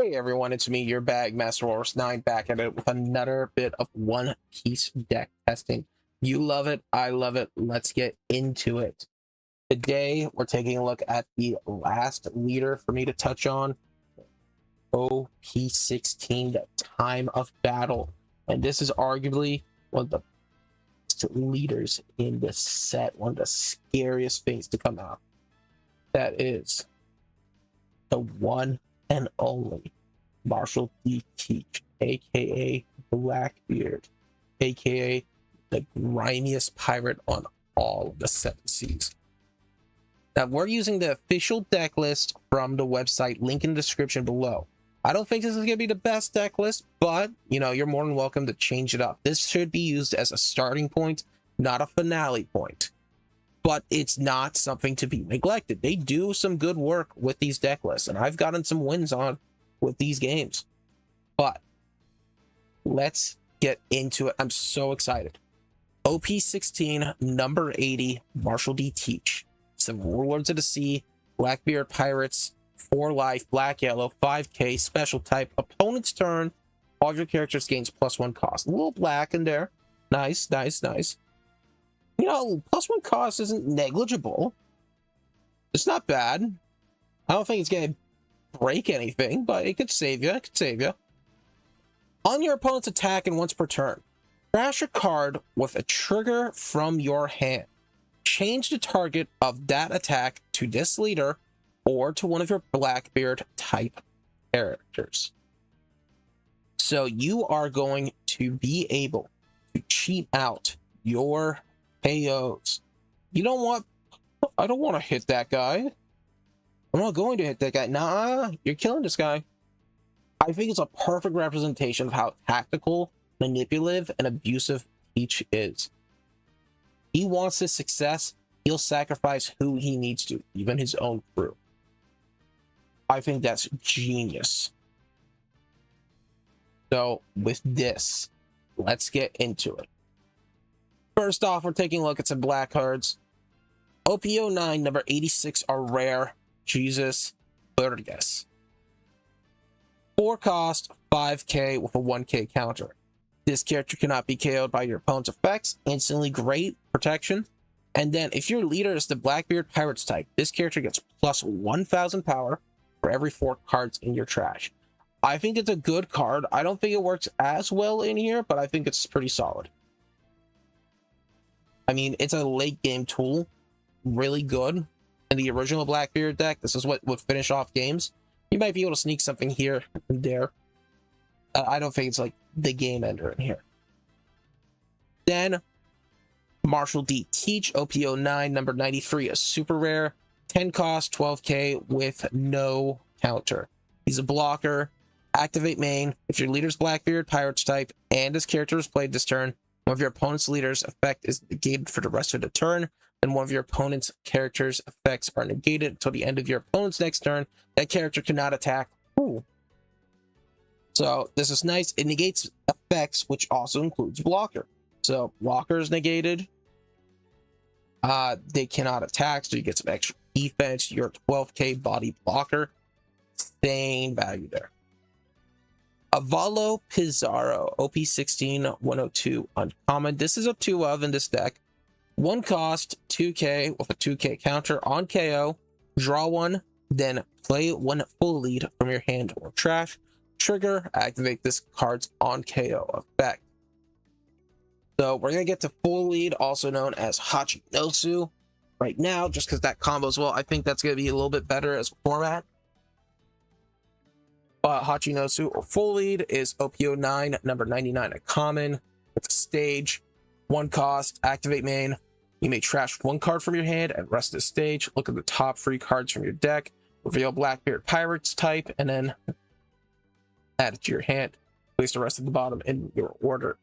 Hey everyone, it's me, your bag Master Horse 9, back at it with another bit of One Piece deck testing. You love it, I love it. Let's get into it. Today, we're taking a look at the last leader for me to touch on, OP16, the Time of Battle. And this is arguably one of the best leaders in the set, one of the scariest things to come out. That is the one and only Marshall.D.Teach, aka Blackbeard, aka the grimiest pirate on all of the Seven Seas. Now, we're using the official deck list from the website, link in the description below. I don't think this is going to be the best deck list, but, you're more than welcome to change it up. This should be used as a starting point, not a finale point. But it's not something to be neglected. They do some good work with these deck lists, and I've gotten some wins on with these games. But let's get into it. I'm so excited. OP16, number 80, Marshall.D.Teach. Some Warlords of the Sea, Blackbeard Pirates, 4 life, black, yellow, 5k, special type, opponent's turn, all of your characters gains +1 cost. A little black in there. Nice, nice, nice. +1 cost isn't negligible. It's not bad. I don't think it's going to break anything, but it could save you. It could save you. On your opponent's attack and once per turn, trash a card with a trigger from your hand. Change the target of that attack to this leader or to one of your Blackbeard type characters. So you are going to be able to cheat out your KOs. I don't want to hit that guy. I'm not going to hit that guy. Nah, you're killing this guy. I think it's a perfect representation of how tactical, manipulative, and abusive Teach is. He wants his success. He'll sacrifice who he needs to, even his own crew. I think that's genius. So with this, let's get into it. First off, we're taking a look at some black cards. OP09, number 86 are rare. Jesus Burgess. 4 cost, 5k with a 1k counter. This character cannot be KO'd by your opponent's effects. Instantly great protection. And then if your leader is the Blackbeard Pirates type, this character gets plus 1000 power for every 4 cards in your trash. I think it's a good card. I don't think it works as well in here, but I think it's pretty solid. I mean, it's a late game tool, really good. In the original Blackbeard deck, this is what would finish off games. You might be able to sneak something here and there. I don't think it's like the game ender in here. Then, Marshall.D.Teach, OP09, number 93, a super rare. 10 cost, 12k with no counter. He's a blocker. Activate main. If your leader's Blackbeard Pirates type and his character is played this turn, one of your opponent's leader's effect is negated for the rest of the turn, and one of your opponent's character's effects are negated until the end of your opponent's next turn. That character cannot attack. Ooh. So this is nice. It negates effects, which also includes blocker. So blocker is negated. They cannot attack, so you get some extra defense. You're a 12k body blocker. Insane value there. Avalo Pizarro, OP16, 102 uncommon. This is a 2 of in this deck. 1 cost, 2k with a 2k counter on KO. Draw 1, then play 1 full lead from your hand or trash. Trigger, activate this card's on KO effect. So we're going to get to full lead, also known as Hachinosu. Right now, just because that combos well, I think that's going to be a little bit better as a format. Hachinosu or full lead is OP09, number 99, a common. It's a stage, 1 cost, activate main. You may trash 1 card from your hand and rest the stage. Look at the top 3 cards from your deck. Reveal Blackbeard Pirates type, and then add it to your hand. Place the rest at the bottom in your order.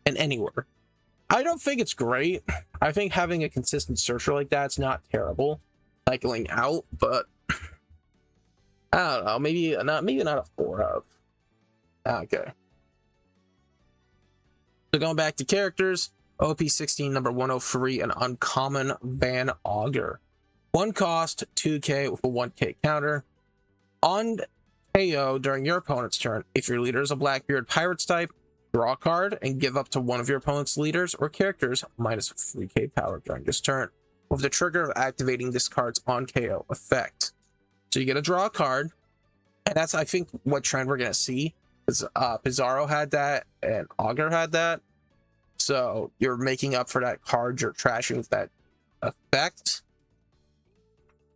In any order. I don't think it's great. I think having a consistent searcher like that's not terrible. Cycling out, but I don't know. Maybe not a 4 of. Okay. So going back to characters, OP16, number 103, an uncommon Van Augur. 1 cost, 2k with a 1k counter. On KO during your opponent's turn. If your leader is a Blackbeard Pirates type, draw a card and give up to one of your opponent's leaders or characters minus 3k power during this turn, with the trigger of activating this card's on KO effect. So you get to draw a card, and that's, I think, what trend we're going to see. Because Pizarro had that, and Augur had that. So you're making up for that card you're trashing with that effect.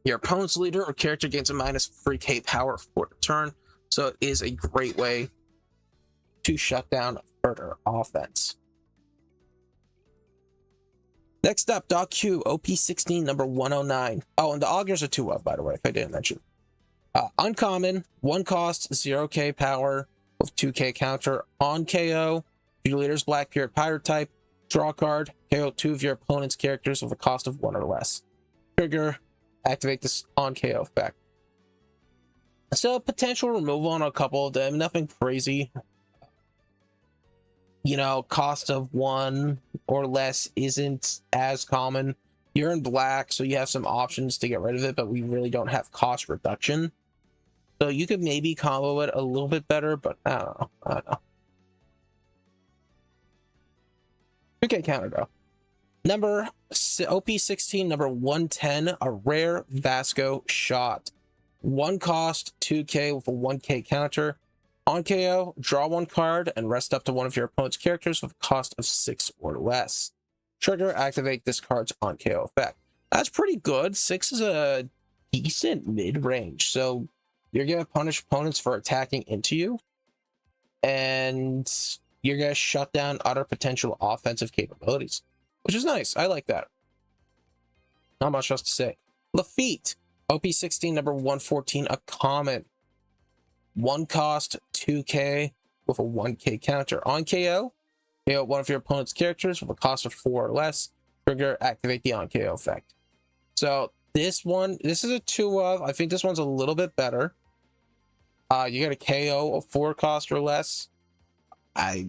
Your opponent's leader or character gains a minus 3k power for the turn. So it is a great way to shut down further offense. Next up, Doc Q, OP16, number 109. Oh, and the Augurs are 2 of, by the way, if I didn't mention. Uncommon, 1 cost, 0k power with 2k counter. On KO, your leader's Blackbeard Pirate type, draw a card, KO 2 of your opponent's characters with a cost of 1 or less. Trigger, activate this on KO effect. So potential removal on a couple of them, nothing crazy. You know, cost of 1 or less isn't as common. You're in black, so you have some options to get rid of it, but we really don't have cost reduction. So you could maybe combo it a little bit better, but I don't know. 2k counter though. Number OP16, number 110, a rare Vasco shot. 1 cost, 2k with a 1k counter. On KO, draw 1 card and rest up to one of your opponent's characters with a cost of 6 or less. Trigger, activate this card's on KO effect. That's pretty good. 6 is a decent mid-range, so you're going to punish opponents for attacking into you, and you're going to shut down other potential offensive capabilities, which is nice. I like that. Not much else to say. Lafitte, OP16, number 114, a common. 1 cost, 2k with a 1k counter. On KO, KO one of your opponent's characters with a cost of 4 or less. Trigger, activate the on KO effect. So this is a 2 of. I think this one's a little bit better. You get a KO of 4 cost or less. I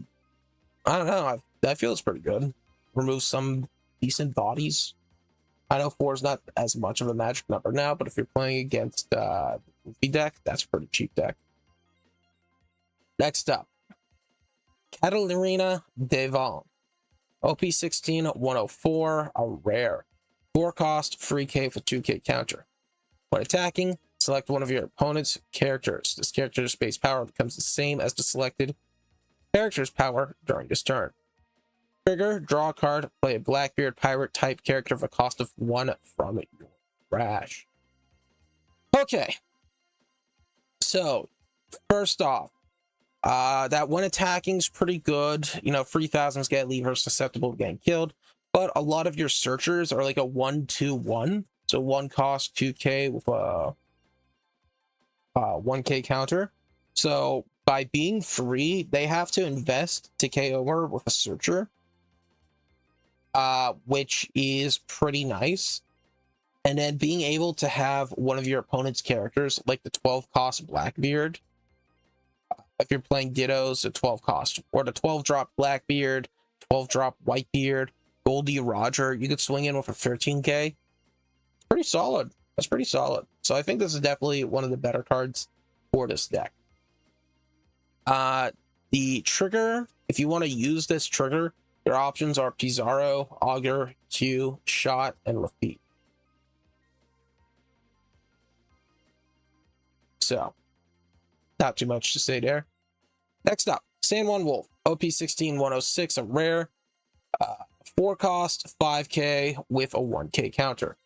don't know. I feel it's pretty good. Remove some decent bodies. I know 4 is not as much of a magic number now, but if you're playing against V deck, that's a pretty cheap deck. Next up, Catalina Devon, OP16 104, a rare. 4 cost, 3k for 2k counter. When attacking, select one of your opponent's characters. This character's base power becomes the same as the selected character's power during this turn. Trigger, draw a card, play a Blackbeard Pirate type character of a cost of 1 from your trash. Okay. So, first off, that when attacking is pretty good. You know, 3000s get levers susceptible to getting killed, but a lot of your searchers are like a 1-2-1. So 1 cost, 2k with a 1k counter. So by being free, they have to invest to KO her with a searcher, which is pretty nice. And then being able to have one of your opponent's characters, like the 12 cost Blackbeard, if you're playing Dittos, a 12 cost, or the 12 drop Blackbeard, 12 drop Whitebeard, Goldie Roger, you could swing in with a 13k. Pretty solid. That's pretty solid. So I think this is definitely one of the better cards for this deck. The trigger, if you want to use this trigger, your options are Pizarro, Augur, Q, Shot, and Lafitte. So, not too much to say there. Next up, San Juan Wolf, OP16 106, a rare. 4 cost, 5k with a 1k counter.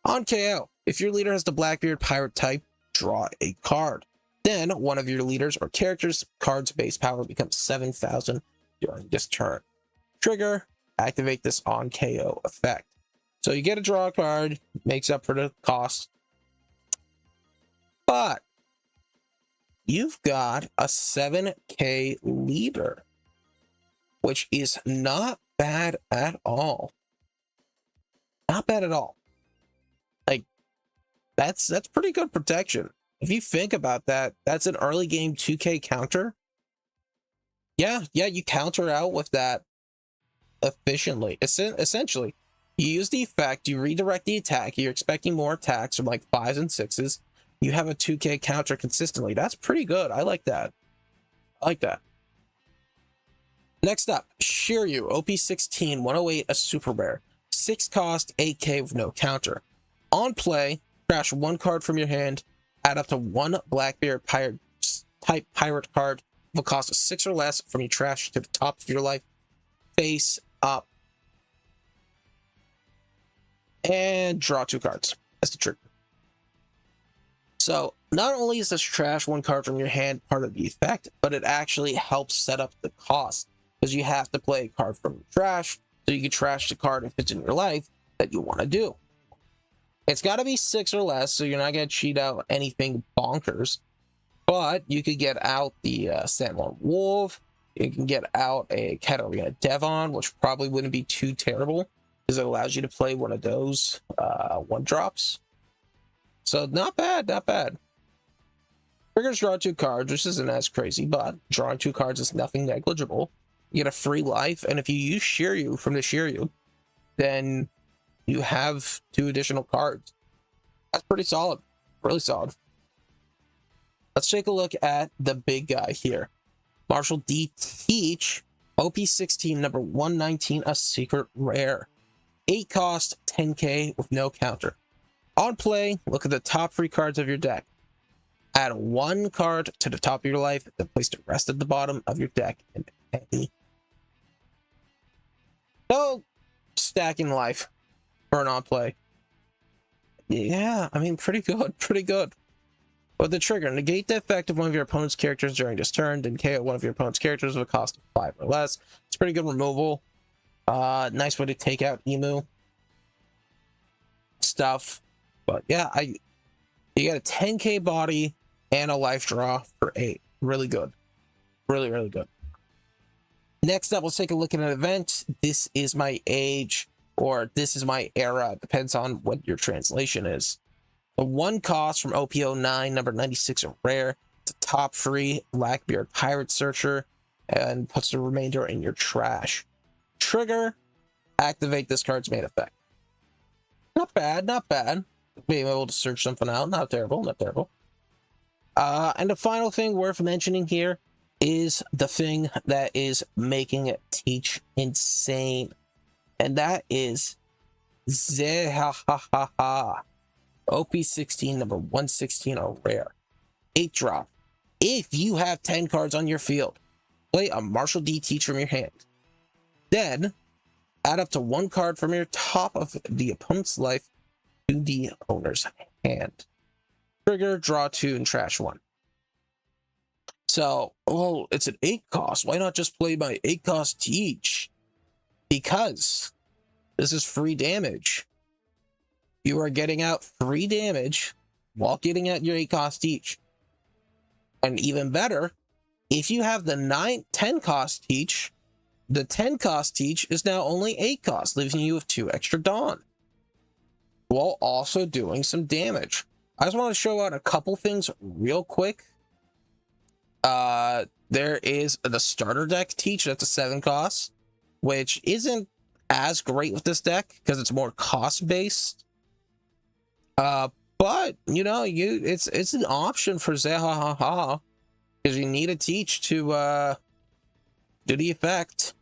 On KO, if your leader has the Blackbeard Pirate type, draw a card. Then one of your leaders or characters' card's base power becomes 7,000 during this turn. Trigger, activate this on KO effect. So you get a draw card, makes up for the cost. But you've got a 7k leader, which is not bad at all. Not bad at all. Like, that's pretty good protection. If you think about that, that's an early game 2k counter. Yeah, you counter out with that efficiently. Essentially, you use the effect, you redirect the attack, you're expecting more attacks from like 5s and 6s. you have a 2K counter consistently. That's pretty good. I like that. I like that. Next up, Shiryu, OP16, 108, a super rare. 6 cost, 8K with no counter. On play, trash 1 card from your hand, add up to 1 Blackbeard pirate type pirate card with a cost of 6 or less from your trash to the top of your life, face up. And draw 2 cards. That's the trick. So, not only is this trash 1 card from your hand part of the effect, but it actually helps set up the cost. Because you have to play a card from your trash, so you can trash the card if it's in your life that you want to do. It's got to be 6 or less, so you're not going to cheat out anything bonkers. But you could get out the Sandlord Wolf. You can get out a Katarina Devon, which probably wouldn't be too terrible, because it allows you to play one of those 1-drops. So not bad, not bad. Triggers draw 2 cards, which isn't as crazy, but drawing 2 cards is nothing negligible. You get a free life, and if you use Shiryu from the Shiryu, then you have 2 additional cards. That's pretty solid. Really solid. Let's take a look at the big guy here. Marshall.D.Teach, OP16, number 119, a secret rare. 8 cost, 10K with no counter. On play, look at the top 3 cards of your deck. Add 1 card to the top of your life, then place the rest at the bottom of your deck in any. So, stacking life for an on play. Yeah, I mean, pretty good, pretty good. With the trigger, negate the effect of one of your opponent's characters during this turn, then KO one of your opponent's characters with a cost of 5 or less. It's pretty good removal. Nice way to take out Emu stuff. But yeah, you got a 10K body and a life draw for 8. Really good. Really, really good. Next up, let's take a look at an event. This is my age, or this is my era. It depends on what your translation is. The 1 cost from OP09, number 96, a rare. It's a top 3 Blackbeard Pirate Searcher, and puts the remainder in your trash. Trigger, activate this card's main effect. Not bad, not bad. Being able to search something out, not terrible, not terrible. And the final thing worth mentioning here is the thing that is making Teach insane. And that is Zehahaha. OP16, number 116, a rare. 8 drop. If you have 10 cards on your field, play a Marshall.D.Teach from your hand. Then, add up to 1 card from your top of the opponent's life to the owner's hand. Trigger, draw 2, and trash 1. So, well, it's an 8 cost. Why not just play my 8 cost Teach? Because this is free damage. You are getting out 3 damage while getting out your 8 cost Teach. And even better, if you have the 10 cost Teach, the 10 cost Teach is now only 8 cost, leaving you with 2 extra Dawn, while also doing some damage. I just want to show out a couple things real quick. There is the starter deck Teach, that's a 7 cost, which isn't as great with this deck because it's more cost based. But you know, it's an option for Zehahaha because you need a Teach to do the effect.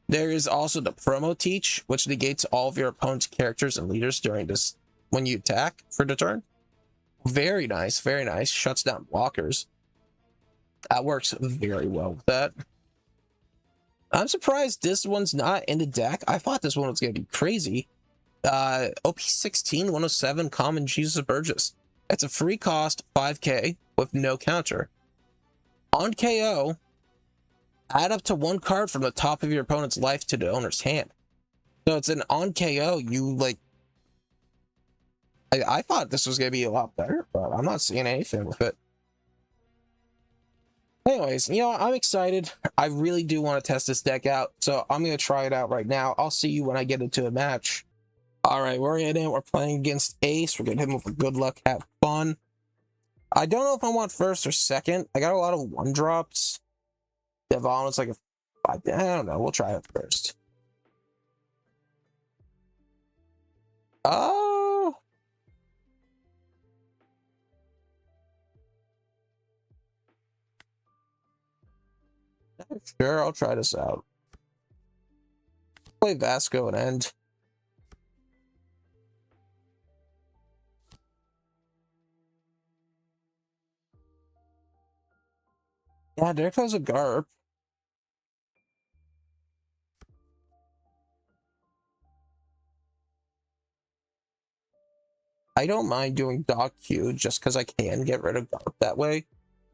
There is also the promo Teach, which negates all of your opponent's characters and leaders during this when you attack for the turn. Very nice, very nice. Shuts down blockers. That works very well with that. I'm surprised this one's not in the deck. I thought this one was going to be crazy. OP16, 107, common Jesus Burgess. It's a free cost, 5K, with no counter. On KO, add up to 1 card from the top of your opponent's life to the owner's hand. So it's an on KO, you like... I thought this was going to be a lot better, but I'm not seeing anything with it. Anyways, you know, I'm excited. I really do want to test this deck out, so I'm going to try it out right now. I'll see you when I get into a match. Alright, we're in. We're playing against Ace. We're going to hit him with a good luck, have fun. I don't know if I want first or second. I got a lot of 1-drops. Devon is like a 5. I don't know. We'll try it first. Oh. Sure, I'll try this out. Play Vasco and end. Yeah, there goes a Garp. I don't mind doing Doc Q just because I can get rid of Garp that way.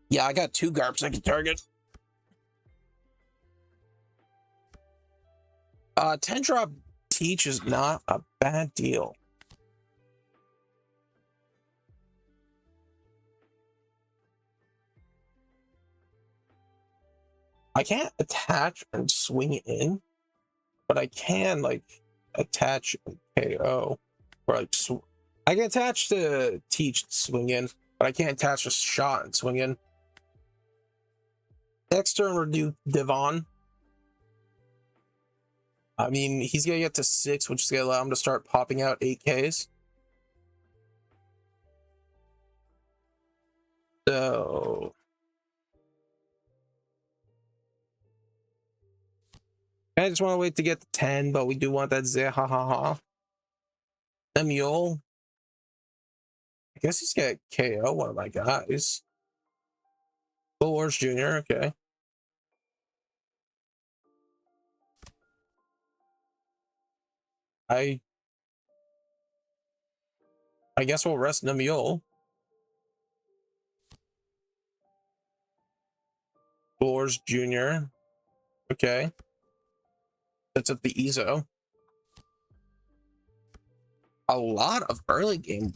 Yeah, I got 2 Garps I can target. 10 drop Teach is not a bad deal. I can't attach and swing in, but I can like attach and KO, or like I can attach to Teach and swing in, but I can't attach a shot and swing in. Next turn we'll do Devon. I mean, he's gonna get to 6, which is gonna allow him to start popping out 8Ks. So I just want to wait to get to 10, but we do want that Zehahaha. The Mule. I guess he's gonna KO one of my guys. Bull Wars Jr., okay. I guess we'll rest the Mule. Bull Wars Jr., okay. That's at the EZO. A lot of early game.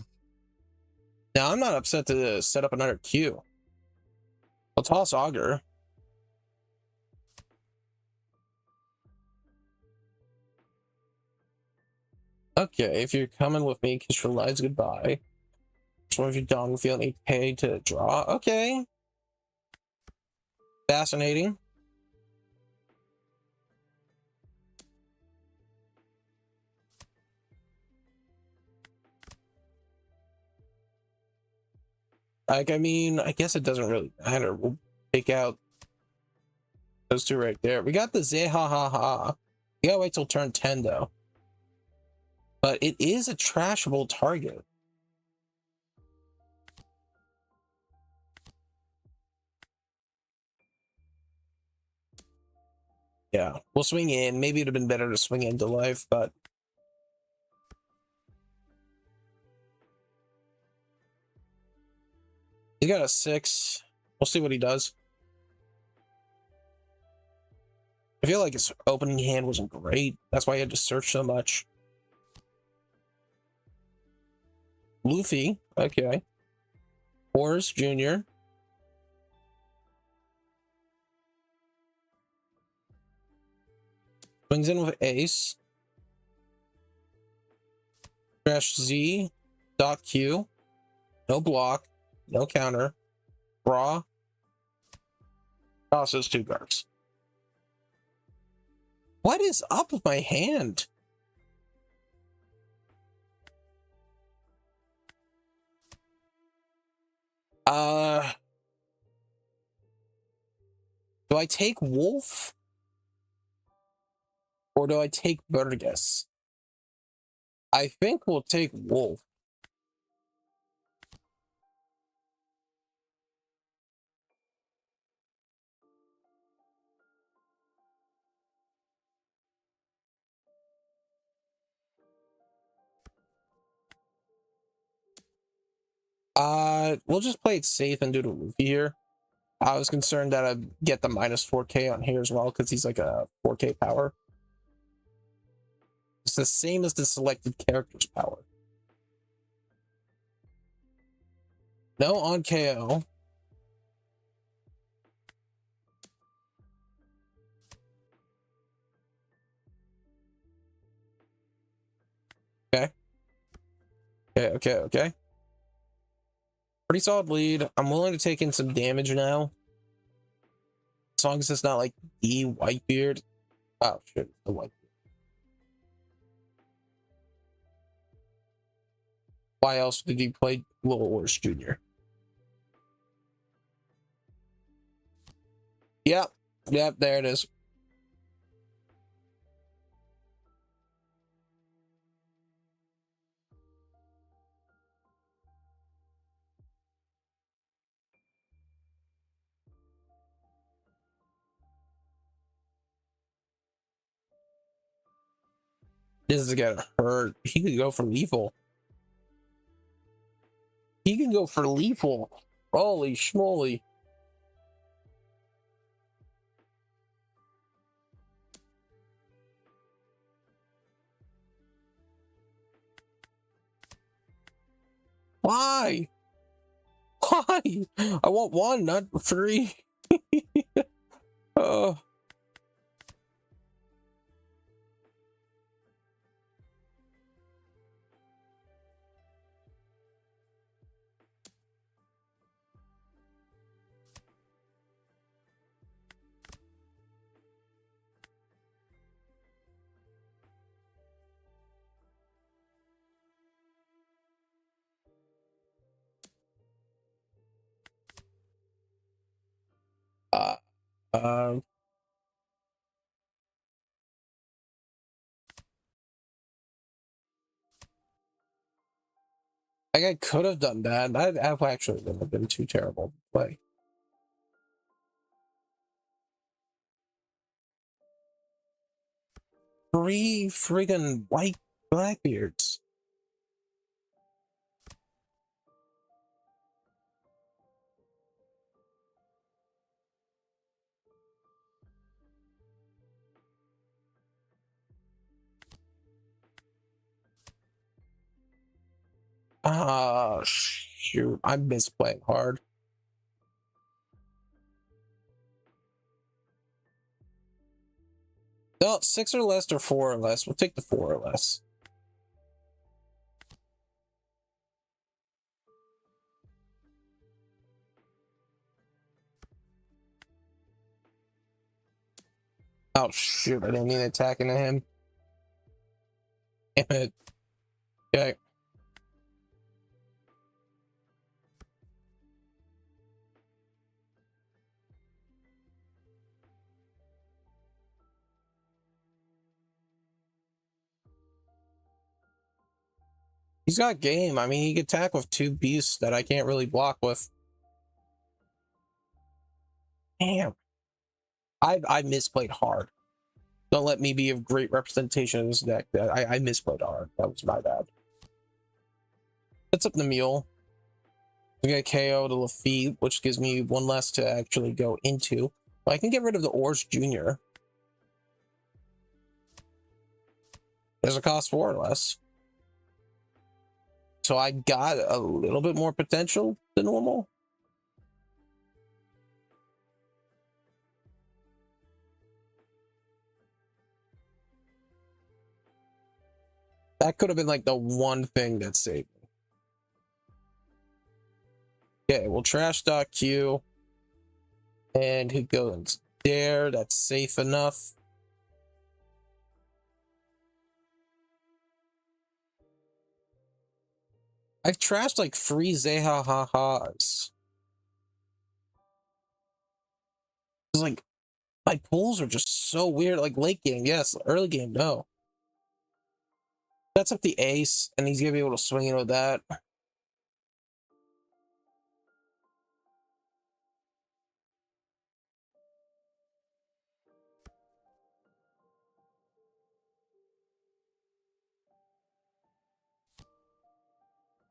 Now, I'm not upset to set up another Q. I'll toss Augur. Okay, if you're coming with me, kiss your lives goodbye. Which one of you done with you need pay to draw? Okay. Fascinating. Like, I mean, I guess it doesn't really matter. We'll take out those 2 right there. We got the Zehahaha. We gotta wait till turn 10, though. But it is a trashable target. Yeah, we'll swing in. Maybe it'd have been better to swing into life, but he got a 6. We'll see what he does. I feel like his opening hand wasn't great. That's why he had to search so much. Luffy, okay. Horus Jr. Swings in with Ace. Crash Z. Dot Q. No block. No counter. Draw. Tosses 2 Garps. What is up with my hand? Do I take Wolf? Or do I take Burgess? I think we'll take Wolf. We'll just play it safe and do the Luffy here. I was concerned that I'd get the minus 4K on here as well, because he's like a 4K power. It's the same as the selected character's power. No on KO. Okay. Okay. Pretty solid lead. I'm willing to take in some damage now. As long as it's not like the Whitebeard. Oh, shit. The Whitebeard. Why else did he play Little Wars Jr.? Yep. Yep, there it is. This is gonna hurt. He could go for lethal. He can go for lethal. Holy schmoly. Why? Why? I want one, not three. Oh. Uh, um, like I could have done that. That actually wouldn't have been too terrible to play. 3 friggin' white Blackbeards. Ah, shoot. I miss playing hard. No, 6 or less or 4 or less. We'll take the 4 or less. Oh, shoot. I didn't mean attacking him. Damn it. Okay. He's got game. I mean, he can attack with 2 beasts that I can't really block with. Damn. I misplayed hard. Don't let me be a great representation of this deck. I misplayed hard. That was my bad. Sets up the mule. We get KO to Lafitte, which gives me 1 less to actually go into. But I can get rid of the Ors Jr. There's a cost 4 or less. So I got a little bit more potential than normal. That could have been like the one thing that saved me. Okay, we'll trash dot Q. And he goes there. That's safe enough. I've trashed like 3 Zeha-ha-has. It's like my pulls are just so weird. Like late game, yes. Early game, no. That's up the ace, and he's gonna be able to swing in with that.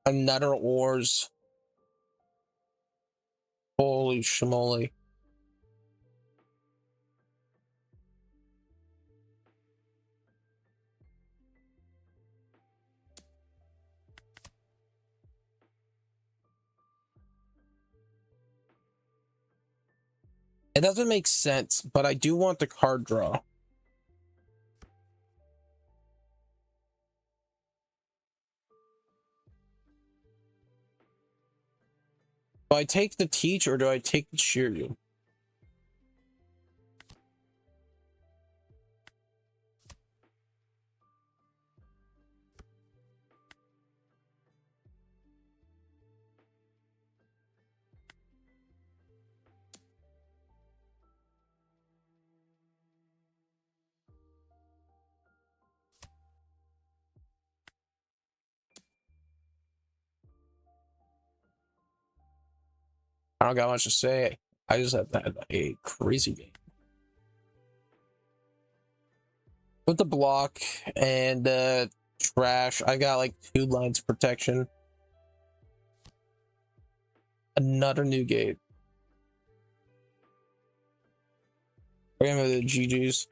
Another Ors. Holy schmoly. It doesn't make sense, but I do want the card draw. Do I take the Teach or do I take the Shiryu? I don't got much to say. I just have had a crazy game. With the block and trash, I got like 2 lines of protection. Another new gate. We're gonna have the GGs.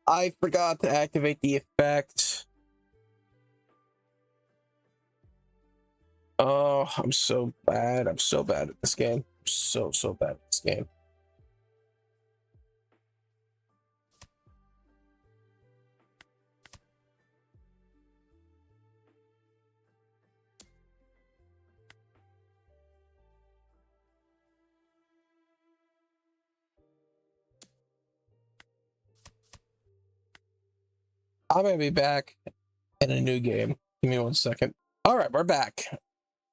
I forgot to activate the effect. Oh, I'm so bad. I'm so bad at this game. So bad at this game. I'm gonna be back in a new game. Give me 1 second. All right, we're back.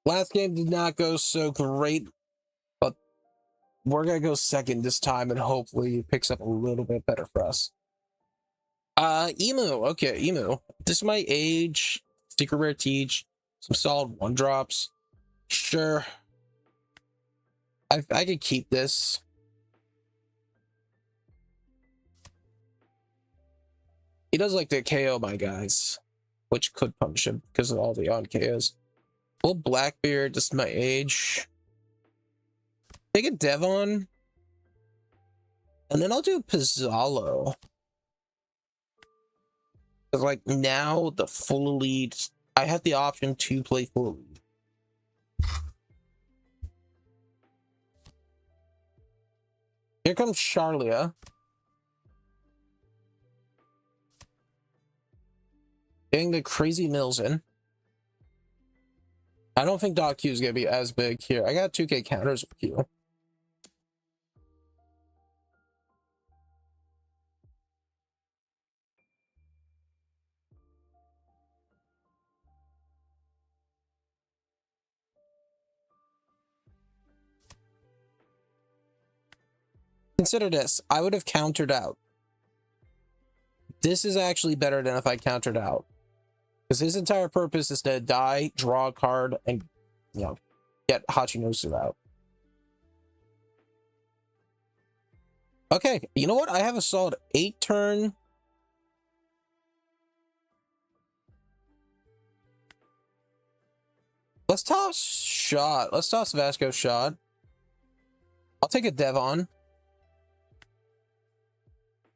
Last game did not go so great, but we're gonna go second this time, and hopefully it picks up a little bit better for us. Emu. Okay, Emu. This is my age. Secret Rare Teach. Some solid 1-drops. Sure. I could keep this. He does like to KO my guys, which could punish him because of all the on KOs. Well, Blackbeard, just my age. Take a Devon. And then I'll do Pizzalo. Because, like, now the full lead, I have the option to play full lead. Here comes Charlia. Getting the crazy mills in. I don't think Doc Q is going to be as big here. I got 2k counters with Q. Consider this. I would have countered out. This is actually better than if I countered out. Because his entire purpose is to die, draw a card, and, you know, get Hachinosu out. Okay, you know what? I have a solid 8-turn. Let's toss Shot. Let's toss Vasco Shot. I'll take a Devon.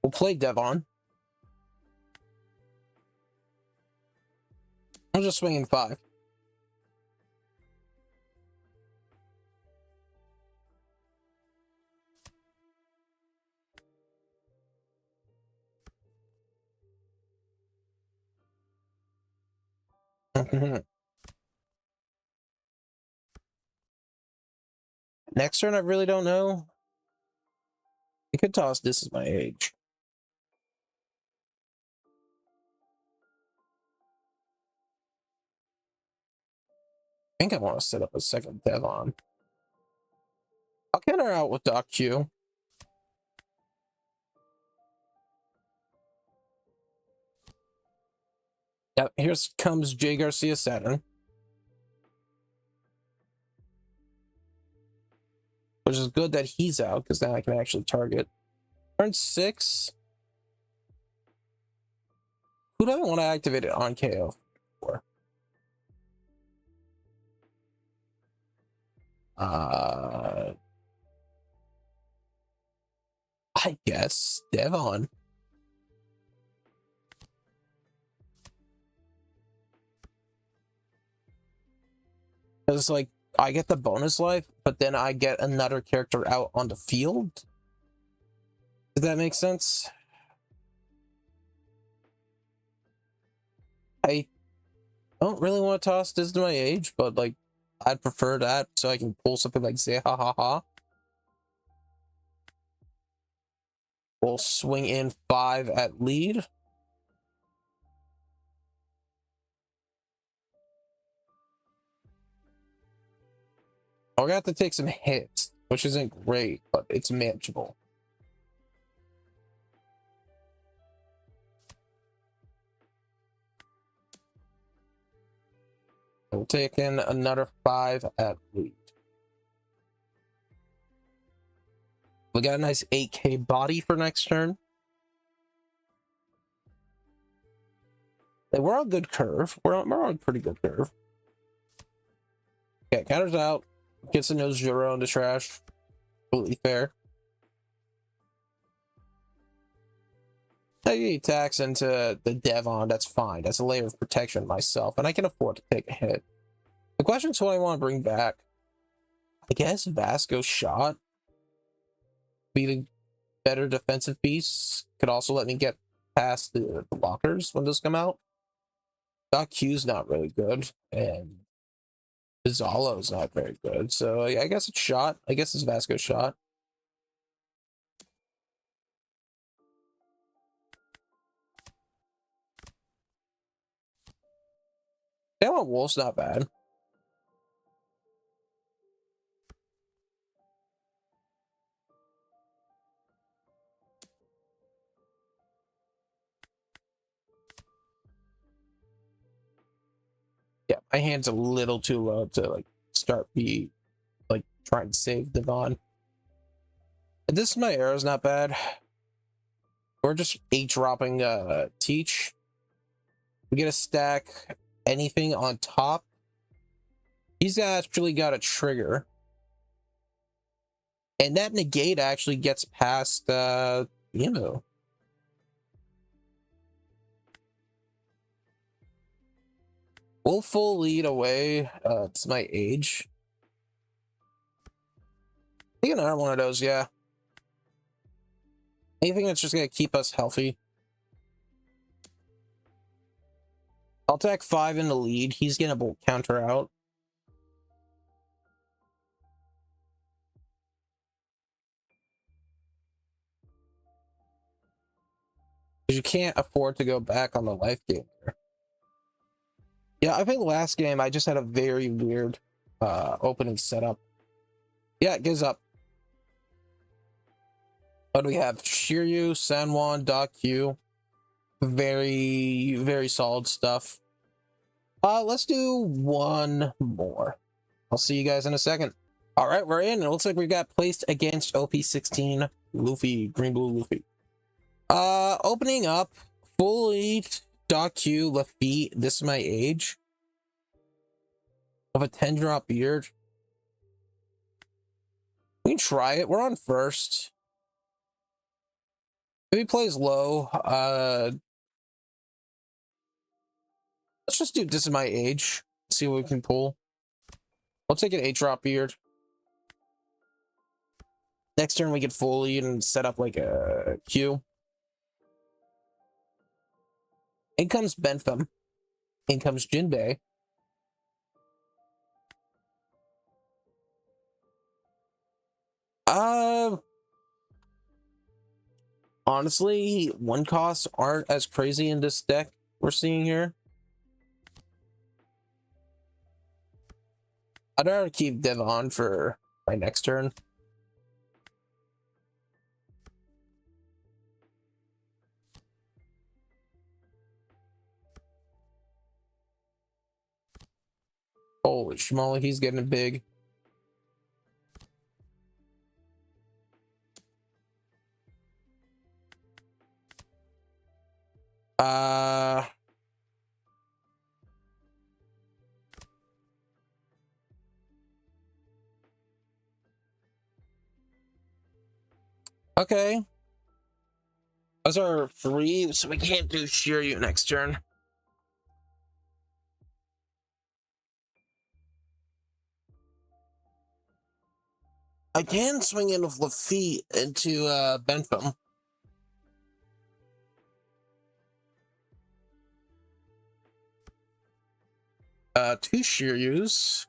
We'll play Devon. I'm just swinging 5. Next turn, I really don't know. I could toss This Is My Age. I think I want to set up a second Devon. I'll counter out with Doc Q. Yep, here comes Jay Garcia Saturn. Which is good that he's out, because now I can actually target. Turn 6. Who do I want to activate it on KO for? I guess Devon. Because, like, I get the bonus life, but then I get another character out on the field. Does that make sense? I don't really want to toss This To My Age, but, like, I'd prefer that so I can pull something like Say Ha Ha Ha. We'll swing in 5 at lead. We're gonna have to take some hits, which isn't great, but it's manageable. We'll take in another 5 at lead. We got a nice 8K body for next turn. Hey, we're on a good curve. We're on a pretty good curve. Okay, counters out. Gets a nose zero in the trash. Completely fair. He attacks into the Devon. That's fine. That's a layer of protection myself, and I can afford to take a hit. The question is what I want to bring back. I guess Vasco shot. Be the better defensive piece. Could also let me get past the blockers when those come out. Doc Q's not really good, and Zalo's not very good. So I guess it's shot. I guess it's Vasco's shot. Damn, Wolf's not bad. Yeah, my hand's a little too low to like start trying to save Devon. This is my arrow's not bad. We're just 8-dropping Teach. We get a stack anything on top. He's actually got a trigger. And that negate actually gets past you know. We'll full lead away. It's my age. I think another one of those, yeah. Anything that's just gonna keep us healthy. I'll attack 5 in the lead. He's gonna counter out. Because you can't afford to go back on the life gain there. Yeah, I think last game I just had a very weird opening setup. Yeah, it gives up. What do we have? Shiryu, Sanwan, Doc Q. Very, very solid stuff. Let's do one more. I'll see you guys in a second. All right, we're in. It looks like we got placed against OP16 Luffy, Green Blue Luffy. Opening up, fully Doc Q, Lafitte, this is my age. Of a 10-drop beard. We can try it. We're on first. If he plays low, let's just do this is my age. See what we can pull. I'll take an 8-drop beard. Next turn we get full lead and set up like a Q. In comes Bentham. In comes Jinbei. Honestly, one costs aren't as crazy in this deck we're seeing here. I'd rather keep Devon for my next turn. Holy schmoly, he's getting big. Okay. Those are 3, so we can't do Shiryu next turn. I can swing in with Lafitte into Bentham. 2 Shiryus.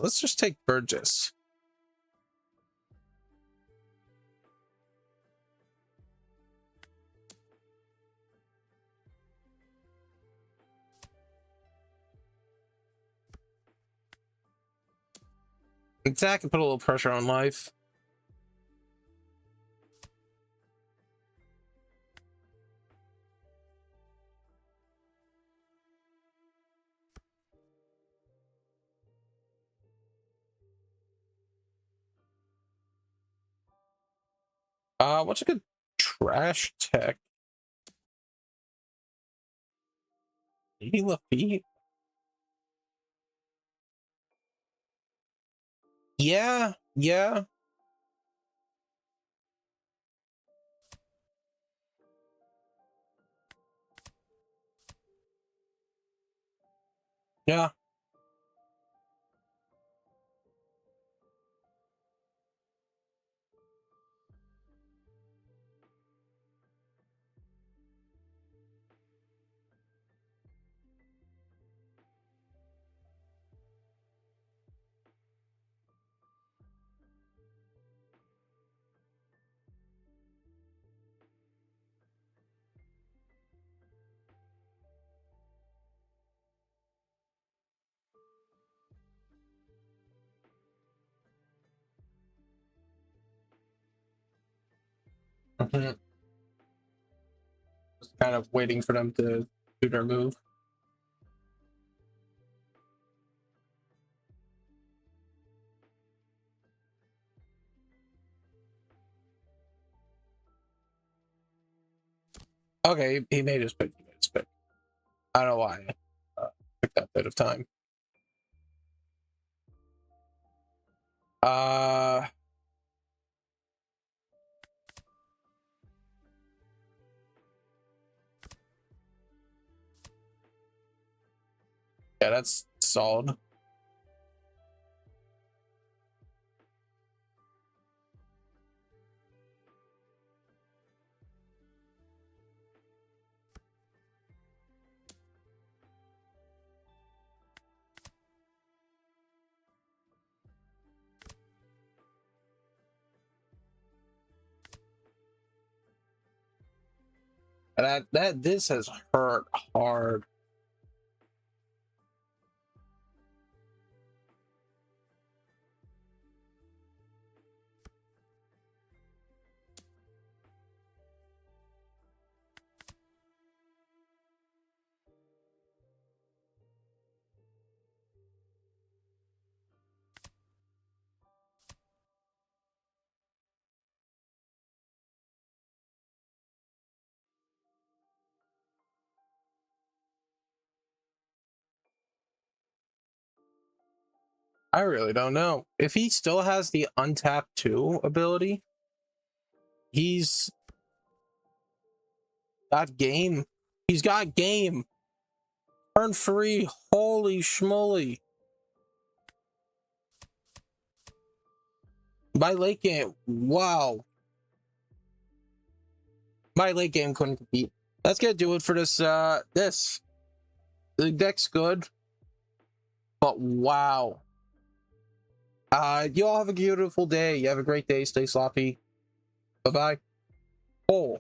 Let's just take Burgess. Zach can put a little pressure on life. What's a good trash tech? 80 left feet? Yeah, yeah. Yeah. Mhm. Just kind of waiting for them to do their move. Okay, he made his pick. He made his pick. I don't know why. Took that bit of time. Uh, yeah, that's solid. That this has hurt hard. I really don't know. If he still has the untap 2 ability, he's got game. He's got game. Turn 3. Holy schmoly. My late game. Wow. My late game couldn't compete. That's gonna do it for this. The deck's good, but wow. You all have a beautiful day. You have a great day. Stay sloppy. Bye bye. Oh.